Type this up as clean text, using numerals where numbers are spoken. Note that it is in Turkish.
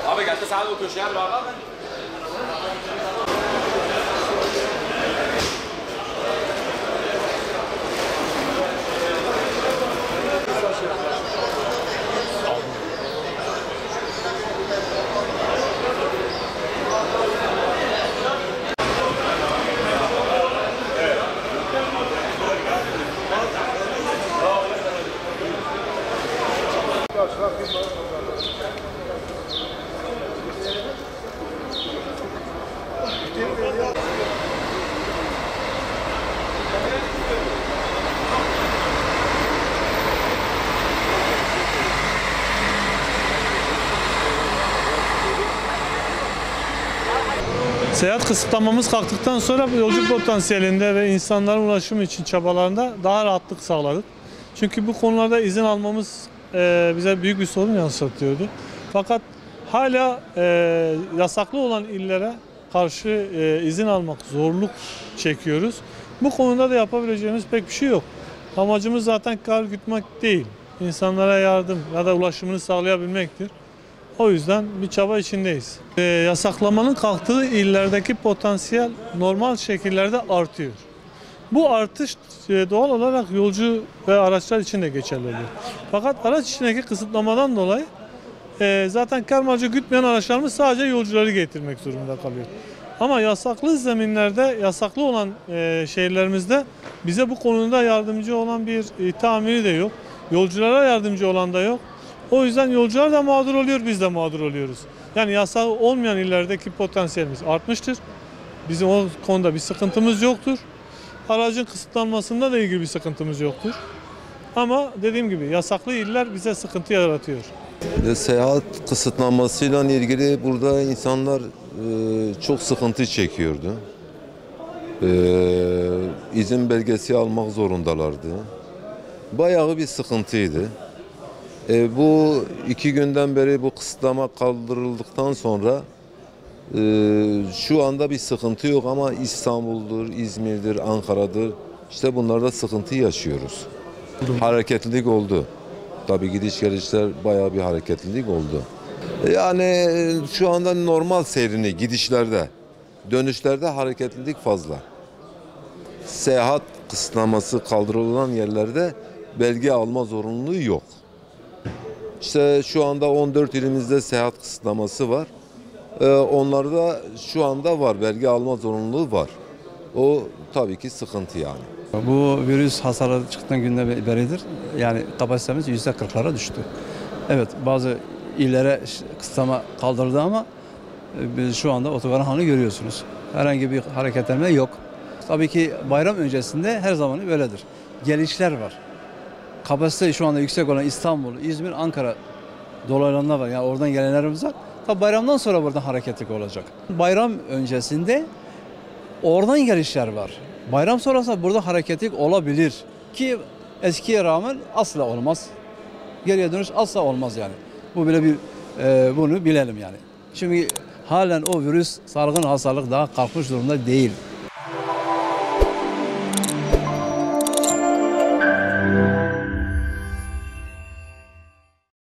Abi geldi saat bu köşeye bırak. Seyahat kısıtlamamız kalktıktan sonra yolcu potansiyelinde ve insanların ulaşımı için çabalarında daha rahatlık sağladık. Çünkü bu konularda izin almamız bize büyük bir sorun yansıtıyordu. Fakat hala yasaklı olan illere karşı izin almak zorluk çekiyoruz. Bu konuda da yapabileceğimiz pek bir şey yok. Amacımız zaten kar gütmek değil, insanlara yardım ya da ulaşımını sağlayabilmektir. O yüzden bir çaba içindeyiz. Yasaklamanın kalktığı illerdeki potansiyel normal şekillerde artıyor. Bu artış doğal olarak yolcu ve araçlar için de geçerli oluyor. Fakat araç içindeki kısıtlamadan dolayı zaten kar amacı gütmeyen araçlarımız sadece yolcuları getirmek zorunda kalıyor. Ama yasaklı zeminlerde, yasaklı olan şehirlerimizde bize bu konuda yardımcı olan bir tamiri de yok. Yolculara yardımcı olan da yok. O yüzden yolcular da mağdur oluyor, biz de mağdur oluyoruz. Yani yasak olmayan illerdeki potansiyelimiz artmıştır. Bizim o konuda bir sıkıntımız yoktur. Aracın kısıtlanmasında da ilgili bir sıkıntımız yoktur. Ama dediğim gibi yasaklı iller bize sıkıntı yaratıyor. Seyahat kısıtlanmasıyla ilgili burada insanlar çok sıkıntı çekiyordu. İzin belgesi almak zorundalardı. Bayağı bir sıkıntıydı. Bu 2 günden beri bu kısıtlama kaldırıldıktan sonra şu anda bir sıkıntı yok ama İstanbul'dur, İzmir'dir, Ankara'dır. İşte bunlarda sıkıntı yaşıyoruz. Hareketlilik oldu. Tabii gidiş gelişler bayağı bir hareketlilik oldu. Yani şu anda normal seyrini gidişlerde, dönüşlerde hareketlilik fazla. Seyahat kısıtlaması kaldırılan yerlerde belge alma zorunluluğu yok. İşte şu anda 14 ilimizde seyahat kısıtlaması var. Onlarda şu anda var, belge alma zorunluluğu var. O tabii ki sıkıntı yani. Bu virüs hasarı çıktığından günden beridir. Yani kapasitemiz %40'lara düştü. Evet, bazı illere kısıtlama kaldırıldı ama biz şu anda otogarın halini görüyorsunuz. Herhangi bir hareketlenme yok. Tabii ki bayram öncesinde her zaman böyledir. Gelişler var. Kapasite şu anda yüksek olan İstanbul, İzmir, Ankara dolaylarında var. Yani oradan gelenlerimiz var. Tabii bayramdan sonra buradan hareketlilik olacak. Bayram öncesinde oradan gelişler var. Bayram sonrasında burada hareketlilik olabilir ki eskiye rağmen asla olmaz. Geriye dönüş asla olmaz yani. Bu bile bir bunu bilelim yani. Çünkü halen o virüs salgın hastalık daha kalkmış durumda değil.